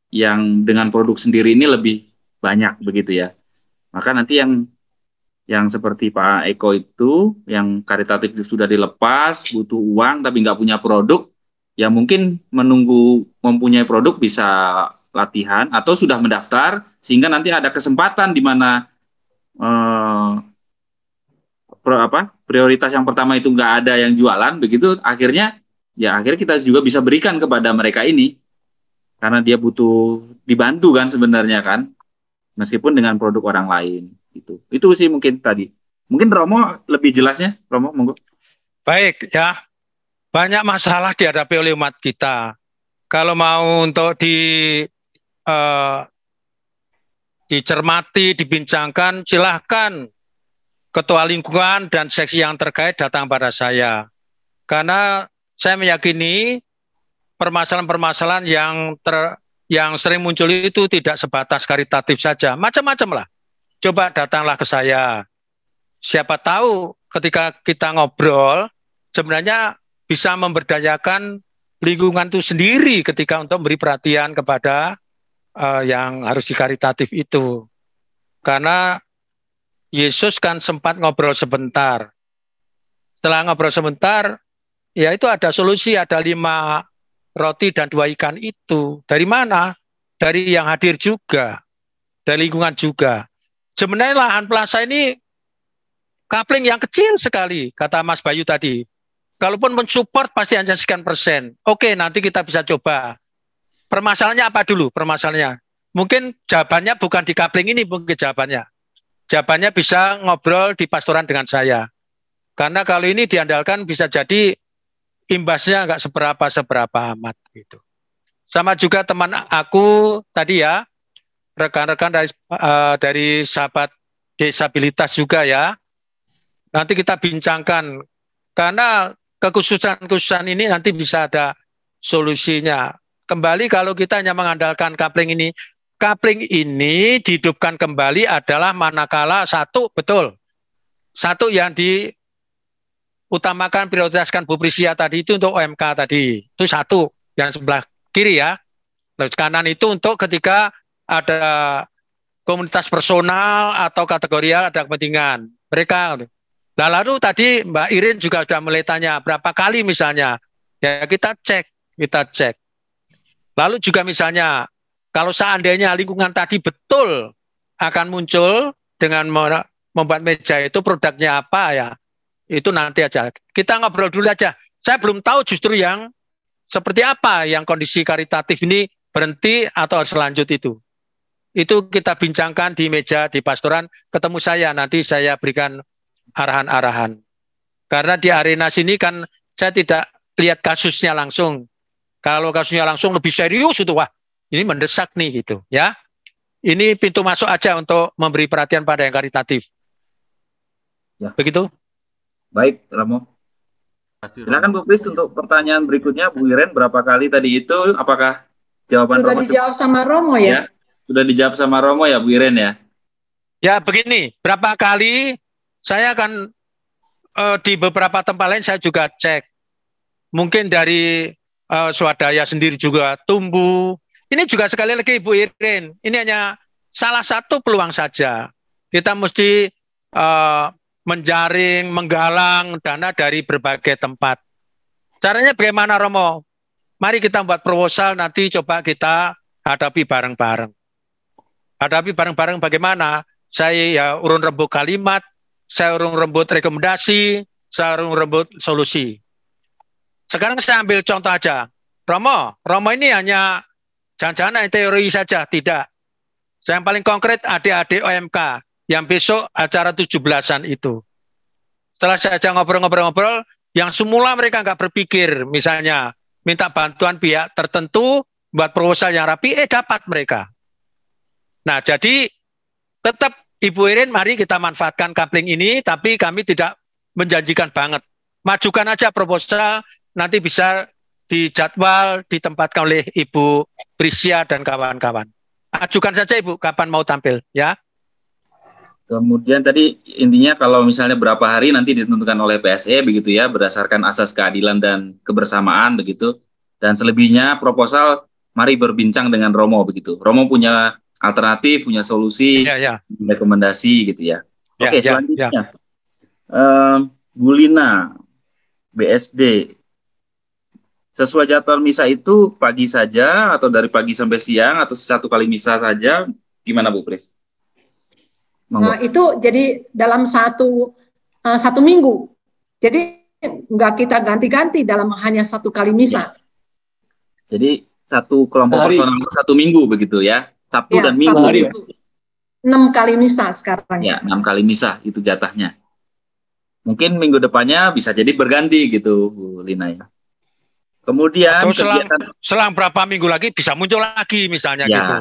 yang dengan produk sendiri ini lebih banyak begitu ya. Maka nanti yang seperti Pak Eko itu, yang karitatif sudah dilepas, butuh uang tapi nggak punya produk, ya mungkin menunggu mempunyai produk bisa latihan atau sudah mendaftar sehingga nanti ada kesempatan di mana prioritas yang pertama itu nggak ada yang jualan begitu, akhirnya kita juga bisa berikan kepada mereka ini karena dia butuh dibantu kan sebenarnya kan, meskipun dengan produk orang lain gitu. Itu sih mungkin tadi. Mungkin Romo lebih jelasnya, Romo monggo. Baik ya, banyak masalah dihadapi oleh umat kita. Kalau mau untuk dicermati, dibincangkan, silahkan Ketua Lingkungan dan seksi yang terkait datang pada saya. Karena saya meyakini permasalahan-permasalahan yang sering muncul itu tidak sebatas karitatif saja, macam-macam lah. Coba datanglah ke saya. Siapa tahu ketika kita ngobrol, sebenarnya bisa memberdayakan lingkungan itu sendiri ketika untuk beri perhatian kepada yang harus dikaritatif itu. Karena Yesus kan sempat ngobrol sebentar. Setelah ngobrol sebentar, ya itu ada solusi, ada 5 roti dan 2 ikan itu. Dari mana? Dari yang hadir juga, dari lingkungan juga. Sebenarnya lahan plaza ini kapling yang kecil sekali, kata Mas Bayu tadi. Kalaupun mensupport pasti hanya sekian persen. Oke, nanti kita bisa coba. Permasalahannya apa dulu? Permasalahannya mungkin jawabannya bukan di kapling ini, mungkin jawabannya. Jawabannya bisa ngobrol di pastoran dengan saya. Karena kalau ini diandalkan bisa jadi imbasnya nggak seberapa amat gitu. Sama juga teman aku tadi ya, rekan-rekan dari sahabat disabilitas juga ya. Nanti kita bincangkan karena kekhususan ini nanti bisa ada solusinya. kembali kalau kita hanya mengandalkan coupling ini. Coupling ini dihidupkan kembali adalah manakala satu, betul. Satu yang diutamakan, prioritaskan Bu Prisia tadi itu untuk OMK tadi. Itu satu, yang sebelah kiri ya. Terus kanan itu untuk ketika ada komunitas personal atau kategorial ada kepentingan. Mereka. Nah, lalu tadi Mbak Irin juga sudah mulai tanya berapa kali misalnya. Ya kita cek. Lalu juga misalnya kalau seandainya lingkungan tadi betul akan muncul dengan membuat meja itu produknya apa ya, itu nanti aja. Kita ngobrol dulu aja. Saya belum tahu justru yang seperti apa yang kondisi karitatif ini berhenti atau selanjut itu. Itu kita bincangkan di meja di pastoran, ketemu saya, nanti saya berikan arahan-arahan. Karena di arena sini kan saya tidak lihat kasusnya langsung. Kalau kasusnya langsung lebih serius itu, wah ini mendesak nih gitu ya. Ini pintu masuk aja untuk memberi perhatian pada yang karitatif. Ya. Begitu. Baik, Romo. Silakan Bu Pris untuk pertanyaan berikutnya. Bu Iren berapa kali tadi itu? Apakah jawaban sudah Romo dijawab sama Romo ya? Sudah dijawab sama Romo ya Bu Iren ya? Ya begini, berapa kali saya akan di beberapa tempat lain saya juga cek. Mungkin dari swadaya sendiri juga tumbuh. Ini juga sekali lagi Bu Irin, ini hanya salah satu peluang saja. Kita mesti menjaring, menggalang dana dari berbagai tempat. Caranya bagaimana Romo? Mari kita buat proposal, nanti coba kita hadapi bareng-bareng. Hadapi bareng-bareng bagaimana? Saya ya urun rembuk kalimat, saya urun rembuk rekomendasi, saya urun rembuk solusi. Sekarang saya ambil contoh aja. Romo ini hanya jangan-jangan teori saja, tidak. Yang paling konkret adik-adik OMK yang besok acara 17-an itu. Setelah saya ngobrol-ngobrol, yang semula mereka nggak berpikir, misalnya minta bantuan pihak tertentu, buat proposal yang rapi, dapat mereka. Nah, jadi tetap Ibu Irin, mari kita manfaatkan coupling ini, tapi kami tidak menjanjikan banget. Majukan aja proposal, nanti bisa dijadwal, ditempatkan oleh Ibu Prisia dan kawan-kawan. Ajukan saja Ibu, kapan mau tampil, ya. Kemudian tadi intinya kalau misalnya berapa hari nanti ditentukan oleh PSE begitu ya, berdasarkan asas keadilan dan kebersamaan begitu. Dan selebihnya proposal, mari berbincang dengan Romo begitu. Romo punya alternatif, punya solusi, rekomendasi gitu ya. Oke, selanjutnya. Bu Lina, BSD. Sesuai jadwal misa itu pagi saja atau dari pagi sampai siang atau satu kali misa saja? Gimana Bu Pris? Nah, itu jadi dalam satu minggu. Jadi nggak kita ganti-ganti dalam hanya satu kali misa. Ya. Jadi satu kelompok personal 1 minggu begitu ya? Sabtu dan Minggu. 6 kali misa sekarang. Ya, 6 kali misa itu jatahnya. Mungkin minggu depannya bisa jadi berganti gitu Bu Lina ya. Kemudian atau selang berapa minggu lagi bisa muncul lagi misalnya gitu.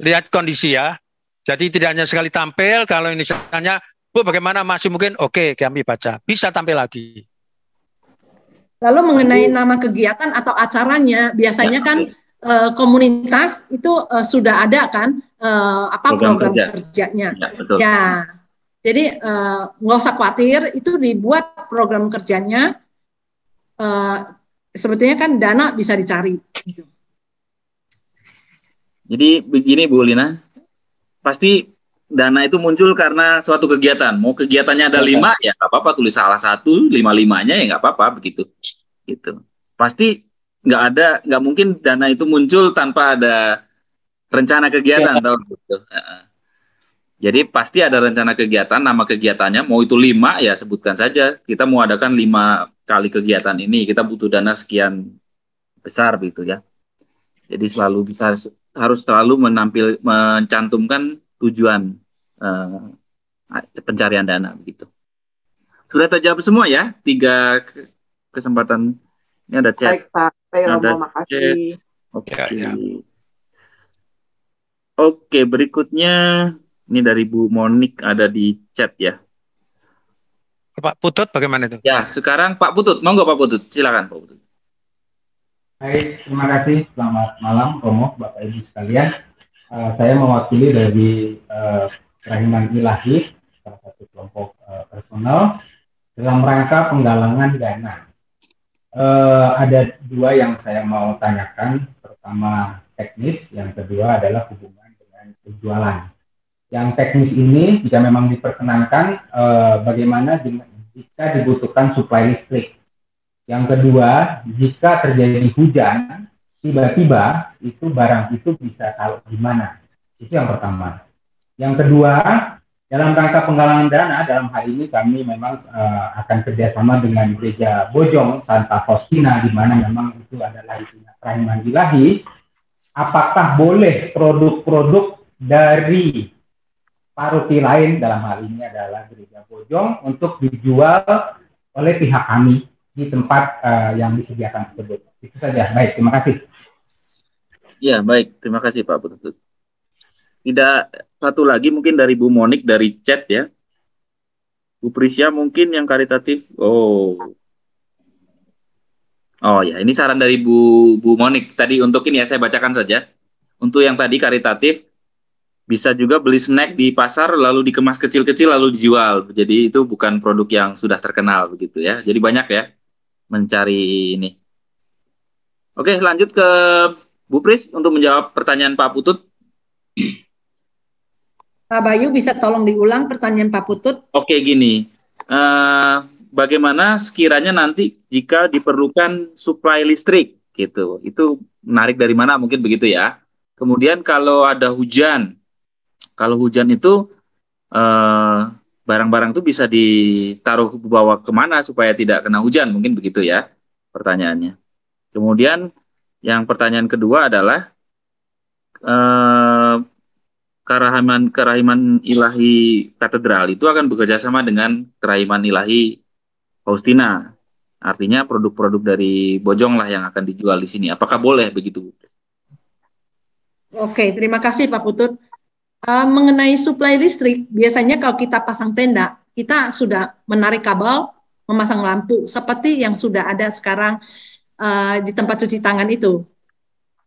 Lihat kondisi ya. Jadi tidak hanya sekali tampil, kalau ini misalnya Bu bagaimana masih mungkin oke, kami baca. Bisa tampil lagi. Lalu mengenai nama kegiatan atau acaranya, biasanya kan komunitas itu sudah ada kan program kerjanya. Ya, betul. Ya. Jadi nggak usah khawatir, itu dibuat program kerjanya. Sebetulnya kan dana bisa dicari. Gitu. Jadi begini Bu Lina, pasti dana itu muncul karena suatu kegiatan. Mau kegiatannya ada 5 ya nggak apa-apa, tulis salah satu, 5-5-nya ya nggak apa-apa begitu. Gitu. Pasti nggak mungkin dana itu muncul tanpa ada rencana kegiatan, tahu gitu. Jadi pasti ada rencana kegiatan, nama kegiatannya mau itu 5 ya sebutkan saja. Kita mau adakan 5 kali kegiatan ini, kita butuh dana sekian besar begitu ya. Jadi harus selalu mencantumkan tujuan pencarian dana begitu. Sudah terjawab semua ya 3 kesempatan. Ini ada chat. Baik Pak, Romo, makasih. Oke, berikutnya ini dari Bu Monik ada di chat ya. Pak Putut bagaimana itu? Ya, sekarang Pak Putut, monggo Pak Putut, silakan Pak Putut. Baik, terima kasih. Selamat malam, Romo, Bapak Ibu sekalian. Saya mewakili dari Kerahiman Ilahi, salah satu kelompok personal, dalam rangka penggalangan dana. Ada dua yang saya mau tanyakan. Pertama teknis, yang kedua adalah hubungan dengan penjualan. Yang teknis ini, jika memang diperkenankan, bagaimana jika dibutuhkan suplai listrik. Yang kedua, jika terjadi hujan, tiba-tiba itu barang itu bisa taruh di mana. Itu yang pertama. Yang kedua, dalam rangka penggalangan dana, dalam hal ini kami memang akan kerjasama dengan Gereja Bojong Santa Faustina, di mana memang itu adalah isinya Kerahiman Ilahi. Apakah boleh produk-produk dari paroki lain, dalam hal ini adalah Gereja Bojong, untuk dijual oleh pihak kami di tempat yang disediakan tersebut? Itu saja. Baik, terima kasih. Ya, baik. Terima kasih Pak Putut. Tidak, satu lagi mungkin dari Bu Monik dari chat ya. Bu Prisya mungkin yang karitatif. Oh ya, ini saran dari Bu Monik. Tadi untuk ini ya, saya bacakan saja. Untuk yang tadi karitatif, bisa juga beli snack di pasar lalu dikemas kecil-kecil lalu dijual. Jadi itu bukan produk yang sudah terkenal begitu ya. Jadi banyak ya mencari ini. Oke, lanjut ke Bu Pris untuk menjawab pertanyaan Pak Putut. Pak Bayu bisa tolong diulang pertanyaan Pak Putut? Oke, gini. Bagaimana sekiranya nanti jika diperlukan suplai listrik gitu? Itu menarik dari mana mungkin begitu ya. Kemudian kalau ada hujan, itu barang-barang itu bisa ditaruh bawa kemana supaya tidak kena hujan, mungkin begitu ya pertanyaannya. Kemudian yang pertanyaan kedua adalah Kerahiman Ilahi Katedral itu akan bekerja sama dengan Kerahiman Ilahi Faustina. Artinya produk-produk dari Bojong lah yang akan dijual di sini. Apakah boleh begitu? Oke, terima kasih Pak Putut. Mengenai suplai listrik, biasanya kalau kita pasang tenda, kita sudah menarik kabel, memasang lampu, seperti yang sudah ada sekarang di tempat cuci tangan itu,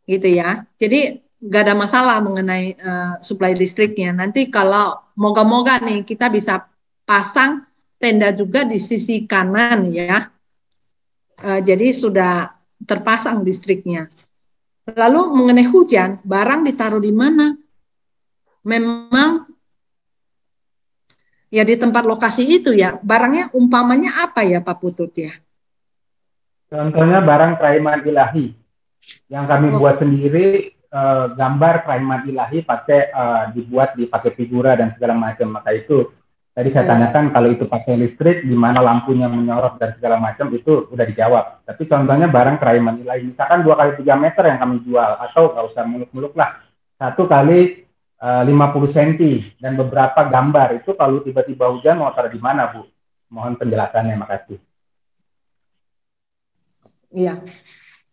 gitu ya. Jadi nggak ada masalah mengenai suplai listriknya. Nanti kalau moga-moga nih kita bisa pasang tenda juga di sisi kanan ya. Jadi sudah terpasang listriknya. Lalu mengenai hujan, barang ditaruh di mana? Memang ya di tempat lokasi itu ya. Barangnya umpamanya apa ya Pak Putut ya? Contohnya barang Kerahiman Ilahi yang kami buat sendiri. Gambar Kerahiman Ilahi dibuat dipakai figura dan segala macam. Maka itu tadi saya tanyakan, kalau itu pakai listrik, di mana lampunya menyorot dan segala macam, itu udah dijawab. Tapi contohnya barang Kerahiman Ilahi, misalkan 2 x 3 meter yang kami jual, atau nggak usah muluk-muluk lah, 1 x 50 cm dan beberapa gambar, itu kalau tiba-tiba hujan mau taruh di mana, Bu? Mohon penjelasannya, makasih. Iya.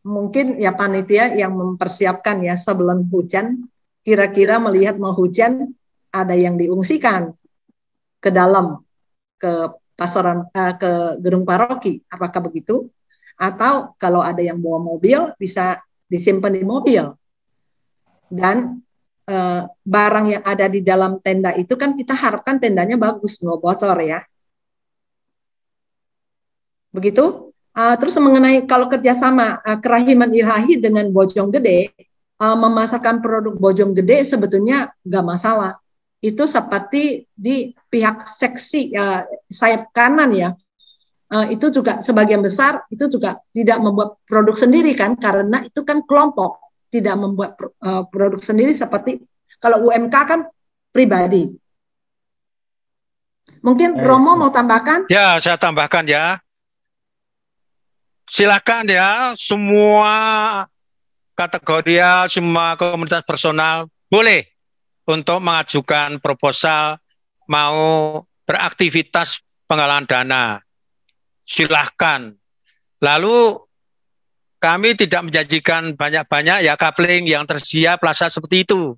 Mungkin ya panitia yang mempersiapkan ya sebelum hujan, kira-kira melihat mau hujan, ada yang diungsikan ke dalam, ke pasaran, ke gedung paroki, apakah begitu? Atau kalau ada yang bawa mobil, bisa disimpan di mobil. Dan barang yang ada di dalam tenda itu kan kita harapkan tendanya bagus, nggak bocor ya. Begitu? Terus mengenai kalau kerjasama Kerahiman Ilahi dengan Bojong Gede, memasarkan produk Bojong Gede sebetulnya nggak masalah. Itu seperti di pihak seksi sayap kanan ya, itu juga sebagian besar itu juga tidak membuat produk sendiri kan, karena itu kan kelompok, tidak membuat produk sendiri seperti kalau UMK kan pribadi. Mungkin Romo mau tambahkan? Ya, saya tambahkan ya. Silakan ya, semua kategori, semua komunitas personal boleh untuk mengajukan proposal mau beraktivitas penggalangan dana. Silahkan. Lalu kami tidak menjanjikan banyak-banyak ya coupling yang tersedia plaza seperti itu.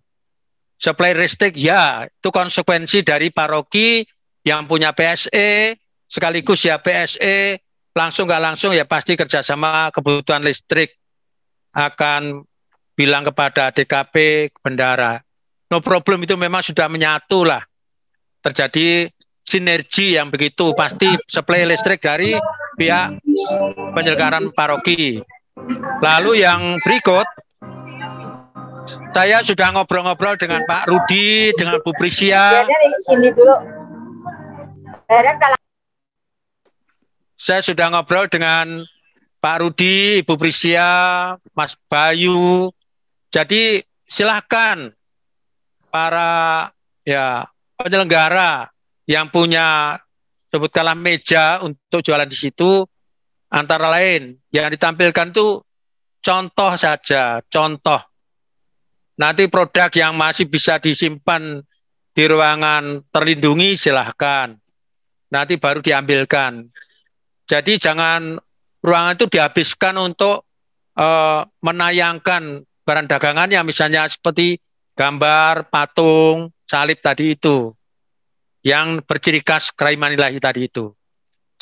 Supply listrik ya, itu konsekuensi dari paroki yang punya PSE, sekaligus ya PSE, langsung nggak langsung ya pasti kerjasama kebutuhan listrik. akan bilang kepada DKP, bendara, no problem, itu memang sudah menyatu lah. Terjadi sinergi yang begitu, pasti suplai listrik dari pihak penyelenggaraan paroki. Lalu yang berikut, saya sudah ngobrol-ngobrol dengan Pak Rudi, dengan Bu Prisia. Sini dulu. Saya sudah ngobrol dengan Pak Rudi, Ibu Prisia, Mas Bayu. Jadi silahkan para penyelenggara yang punya sebutkanlah meja untuk jualan di situ, antara lain yang ditampilkan itu contoh saja, contoh. Nanti produk yang masih bisa disimpan di ruangan terlindungi silahkan. Nanti baru diambilkan. Jadi jangan ruangan itu dihabiskan untuk menayangkan barang dagangannya, misalnya seperti gambar, patung, salib tadi itu, yang berciri khas keraiman ilahi tadi itu.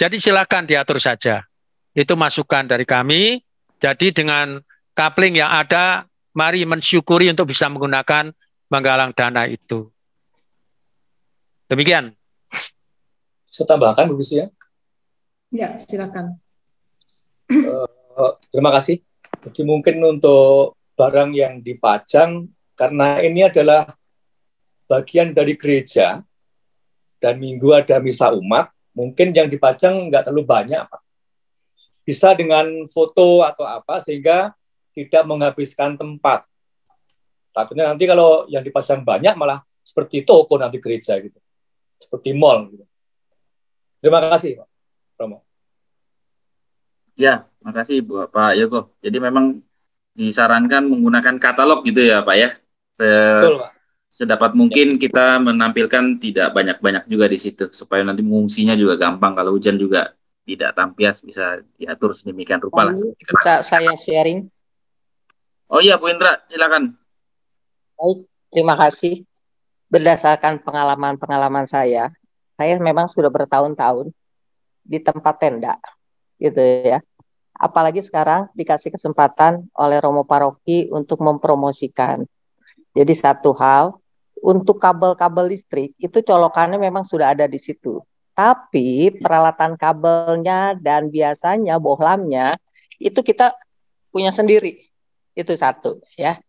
Jadi silakan diatur saja. Itu masukan dari kami. Jadi dengan coupling yang ada, mari mensyukuri untuk bisa menggunakan menggalang dana itu. Demikian. Saya tambahkan, Bu Prisia. Ya, silakan. Terima kasih. Jadi mungkin untuk barang yang dipajang, karena ini adalah bagian dari gereja, dan minggu ada misa umat, mungkin yang dipajang nggak terlalu banyak, Pak. Bisa dengan foto atau apa, sehingga tidak menghabiskan tempat. Tapi nanti kalau yang dipajang banyak, malah seperti toko nanti gereja, gitu. Seperti mall. Gitu. Terima kasih, Pak Romo. Ya, makasih Pak Yoko. Jadi memang disarankan menggunakan katalog gitu ya Pak ya. Betul, Pak. Sedapat mungkin kita menampilkan tidak banyak-banyak juga di situ supaya nanti mengungsinya juga gampang, kalau hujan juga tidak tampias, bisa diatur sedemikian rupa lah. Bisa saya sharing? Oh iya Bu Indra, silakan. Baik, terima kasih. Berdasarkan pengalaman-pengalaman saya memang sudah bertahun-tahun di tempat tenda gitu ya. Apalagi sekarang dikasih kesempatan oleh Romo Paroki untuk mempromosikan. Jadi satu hal, untuk kabel-kabel listrik itu colokannya memang sudah ada di situ. Tapi peralatan kabelnya dan biasanya bohlamnya itu kita punya sendiri. Itu satu ya.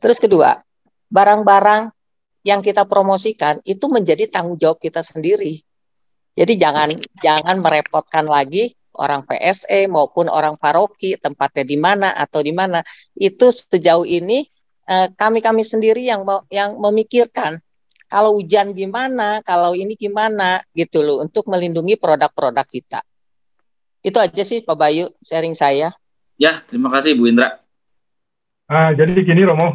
Terus kedua, barang-barang yang kita promosikan itu menjadi tanggung jawab kita sendiri. Jadi jangan merepotkan lagi orang PSE maupun orang paroki, tempatnya di mana atau di mana. Itu sejauh ini kami sendiri yang memikirkan kalau hujan gimana, kalau ini gimana gitu loh, untuk melindungi produk-produk kita. Itu aja sih Pak Bayu sharing saya. Ya, terima kasih Bu Indra. Jadi gini Romo,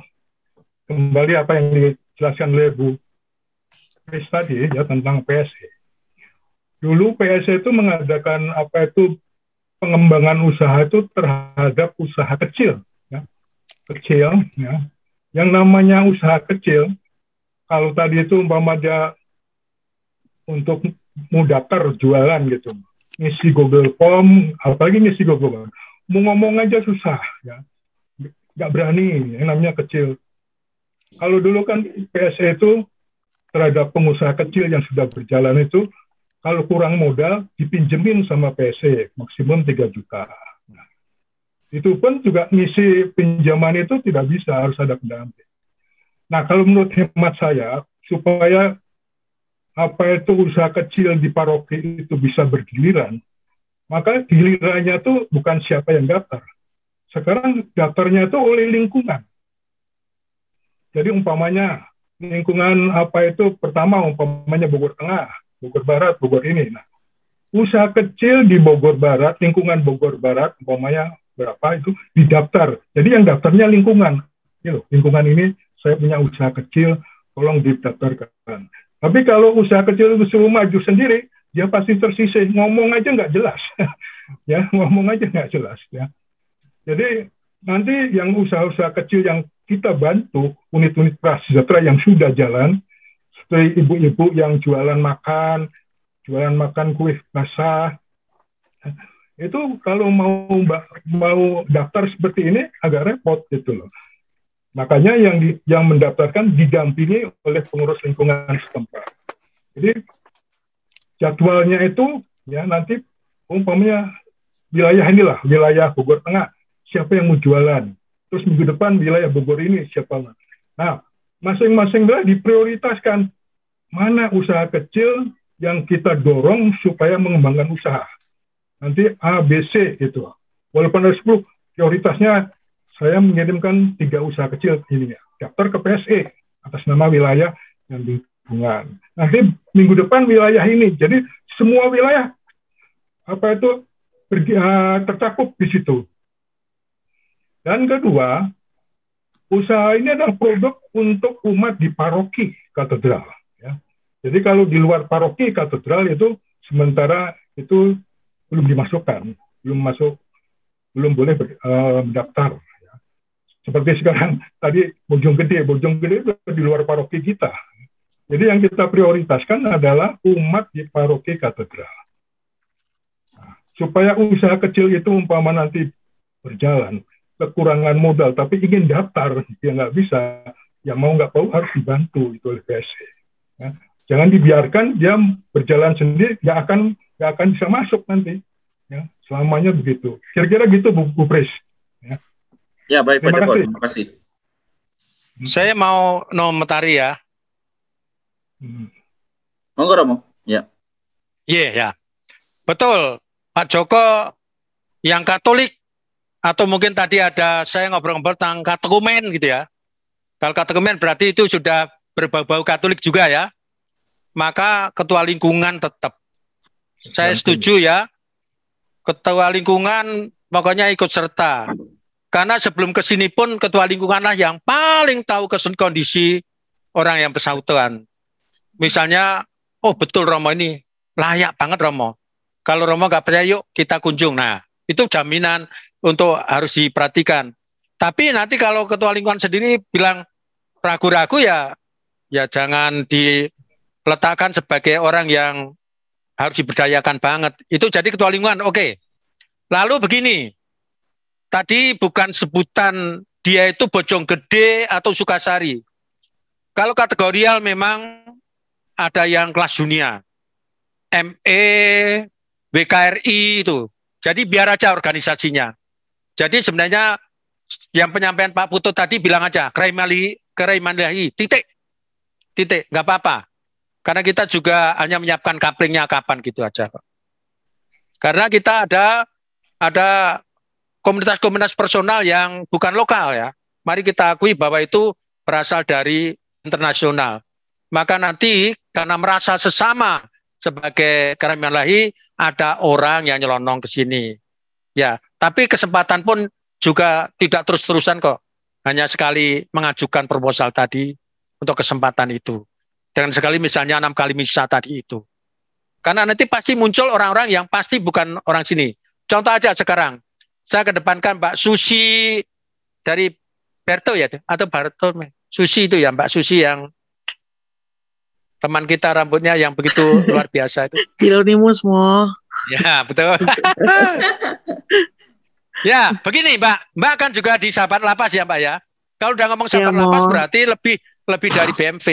kembali apa yang dijelaskan oleh Bu Chris tadi ya tentang PSE. Dulu PSE itu mengadakan pengembangan usaha itu terhadap usaha kecil, ya. Kecil, ya. Yang namanya usaha kecil, kalau tadi itu umpamanya untuk mudakar jualan gitu, ngisi Google Form, apalagi ngisi Google Form, mau ngomong aja susah, ya. Nggak berani, yang namanya kecil. Kalau dulu kan PSE itu terhadap pengusaha kecil yang sudah berjalan itu, kalau kurang modal, dipinjemin sama PSE, maksimum 3 juta. Nah, itu pun juga ngisi pinjaman itu tidak bisa, harus ada pendamping. Nah, kalau menurut hemat saya, supaya usaha kecil di paroki itu bisa bergiliran, maka gilirannya itu bukan siapa yang daftar. Sekarang daftarnya itu oleh lingkungan. Jadi umpamanya, lingkungan pertama umpamanya Bogor Tengah, Bogor Barat, Bogor ini. Nah, usaha kecil di Bogor Barat, lingkungan Bogor Barat, umpamanya berapa itu didaftar. Jadi yang daftarnya lingkungan. Lingkungan ini saya punya usaha kecil, tolong didaftarkan. Tapi kalau usaha kecil itu suruh maju sendiri, dia pasti tersisih. Ngomong aja nggak jelas. Ya, ngomong aja nggak jelas. Ya. Jadi nanti yang usaha-usaha kecil yang kita bantu, unit-unit prasejahtera yang sudah jalan, seperti ibu-ibu yang jualan makan kue basah, Itu kalau mau daftar seperti ini agak repot gitu loh. Makanya yang mendaftarkan didampingi oleh pengurus lingkungan setempat. Jadi jadwalnya itu ya nanti umpamanya wilayah inilah, wilayah Bogor Tengah, siapa yang mau jualan. Terus minggu depan wilayah Bogor ini siapa. Nah, masing-masing wilayah diprioritaskan. Mana usaha kecil yang kita dorong supaya mengembangkan usaha. Nanti A, B, C gitu. Walaupun ada 10, prioritasnya saya mengirimkan 3 usaha kecil ini ya. Daftar ke PSE atas nama wilayah dan lingkungan. Nanti minggu depan wilayah ini. Jadi semua wilayah tercakup di situ. Dan kedua, usaha ini adalah produk untuk umat di paroki katedral. Ya. Jadi kalau di luar paroki katedral itu sementara itu belum dimasukkan, belum boleh mendaftar. Ya. Seperti sekarang tadi Bojong Gede itu di luar paroki kita. Jadi yang kita prioritaskan adalah umat di paroki katedral. Nah, supaya usaha kecil itu umpama nanti berjalan, kekurangan modal, tapi ingin daftar, dia nggak bisa, yang mau nggak mau harus dibantu itu oleh PSE. Ya. Jangan dibiarkan dia berjalan sendiri, nggak akan bisa masuk nanti. Ya, selamanya begitu. Kira-kira gitu, Bu Pris. Ya, baik Pak Joko, terima kasih. Saya mau nomentari ya. Monggo Romo. Ya. Iya, ya. Betul. Pak Joko yang Katolik atau mungkin tadi ada saya ngobrol-ngobrol tentang katekumen gitu ya. Kalau katekumen berarti itu sudah berbau-bau Katolik juga ya. Maka ketua lingkungan tetap. Saya setuju ya. Ketua lingkungan pokoknya ikut serta. Karena sebelum ke sini pun ketua lingkunganlah yang paling tahu kondisi orang yang bersangkutan. Misalnya, oh betul Romo ini layak banget Romo. Kalau Romo nggak percaya yuk kita kunjung. Nah, itu jaminan untuk harus diperhatikan. Tapi nanti kalau ketua lingkungan sendiri bilang ragu-ragu ya jangan diletakkan sebagai orang yang harus diberdayakan banget. Itu jadi ketua lingkungan, oke. Lalu begini, tadi bukan sebutan dia itu Bojong Gede atau Sukasari. Kalau kategorial memang ada yang kelas dunia, ME, WKRI itu. Jadi biar aja organisasinya. Jadi sebenarnya yang penyampaian Pak Putu tadi bilang aja, Keraimanlahi, titik, nggak apa-apa. Karena kita juga hanya menyiapkan kaplingnya kapan gitu aja. Karena kita ada komunitas-komunitas personal yang bukan lokal ya. Mari kita akui bahwa itu berasal dari internasional. Maka nanti karena merasa sesama sebagai Keraimanlahi ada orang yang nyelonong ke sini. Ya, tapi kesempatan pun juga tidak terus-terusan kok. Hanya sekali mengajukan proposal tadi untuk kesempatan itu. Dengan sekali misalnya 6 kali misa tadi itu. Karena nanti pasti muncul orang-orang yang pasti bukan orang sini. Contoh aja sekarang, saya kedepankan Mbak Susi dari Berto ya, atau Barto, Susi itu ya, Mbak Susi yang teman kita rambutnya yang begitu luar biasa itu. Hilonimus mo. Ya, betul. Ya, begini Mbak kan juga di sahabat lapas ya Mbak ya. Kalau udah ngomong sahabat lapas berarti lebih dari BMV.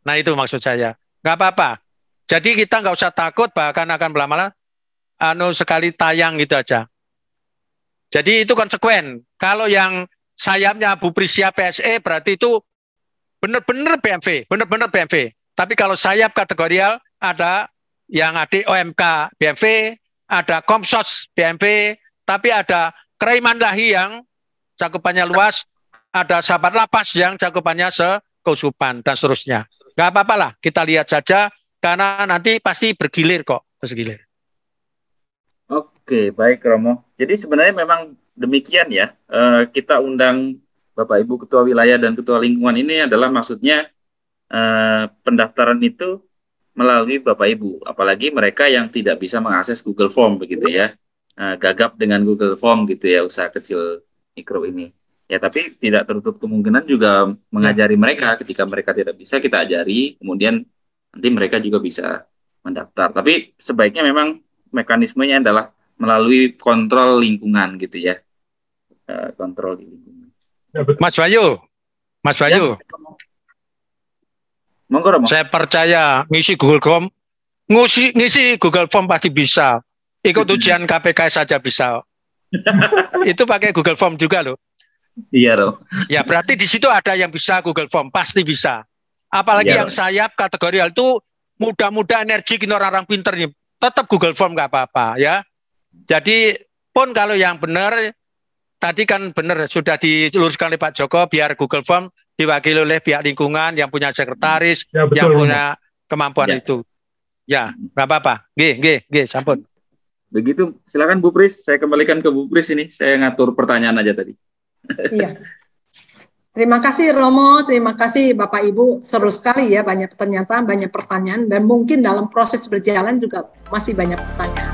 Nah itu maksud saya. Nggak apa-apa. Jadi kita nggak usah takut bahkan akan lama-lama sekali tayang gitu aja. Jadi itu konsekuen. Kalau yang sayapnya Bu Prisia PSE berarti itu benar-benar BMV, benar-benar BMV. Tapi kalau sayap kategorial ada yang adik OMK BMV, ada Komsos BMV, tapi ada Keraimanlahi yang cakupannya luas, ada sahabat lapas yang cakupannya sekausupan dan seterusnya. Nggak apa-apa lah, kita lihat saja karena nanti pasti bergilir kok, bergilir. Oke, baik Romo. Jadi sebenarnya memang demikian ya. Kita undang Bapak Ibu Ketua Wilayah dan Ketua Lingkungan ini adalah maksudnya pendaftaran itu melalui Bapak Ibu. Apalagi mereka yang tidak bisa mengakses Google Form begitu ya. Gagap dengan Google Form gitu ya usaha kecil mikro ini. Ya tapi tidak tertutup kemungkinan juga mengajari mereka ketika mereka tidak bisa kita ajari, kemudian nanti mereka juga bisa mendaftar. Tapi sebaiknya memang mekanismenya adalah melalui kontrol lingkungan gitu ya. Kontrol lingkungan. Mas Bayu. Ya. Monggo, Romo. Saya percaya ngisi Google Form, ngisi Google Form pasti bisa. Ikut ujian KPK saja bisa. Itu pakai Google Form juga loh. Iya, Romo. Ya berarti di situ ada yang bisa Google Form, pasti bisa. Apalagi yang sayap kategori hal itu muda-muda energi orang-orang pinter nih, tetap Google Form nggak apa-apa ya. Jadi pun kalau yang benar tadi kan benar sudah diluruskan oleh Pak Joko, biar Google Form diwakili oleh pihak lingkungan yang punya sekretaris, ya, betul, yang punya kemampuan itu. Ya, nggak apa-apa. G, sampun. Begitu, silakan Bu Pris. Saya kembalikan ke Bu Pris ini. Saya ngatur pertanyaan aja tadi. Iya. Terima kasih Romo, terima kasih Bapak Ibu. Seru sekali ya, banyak pernyataan, banyak pertanyaan, dan mungkin dalam proses berjalan juga masih banyak pertanyaan.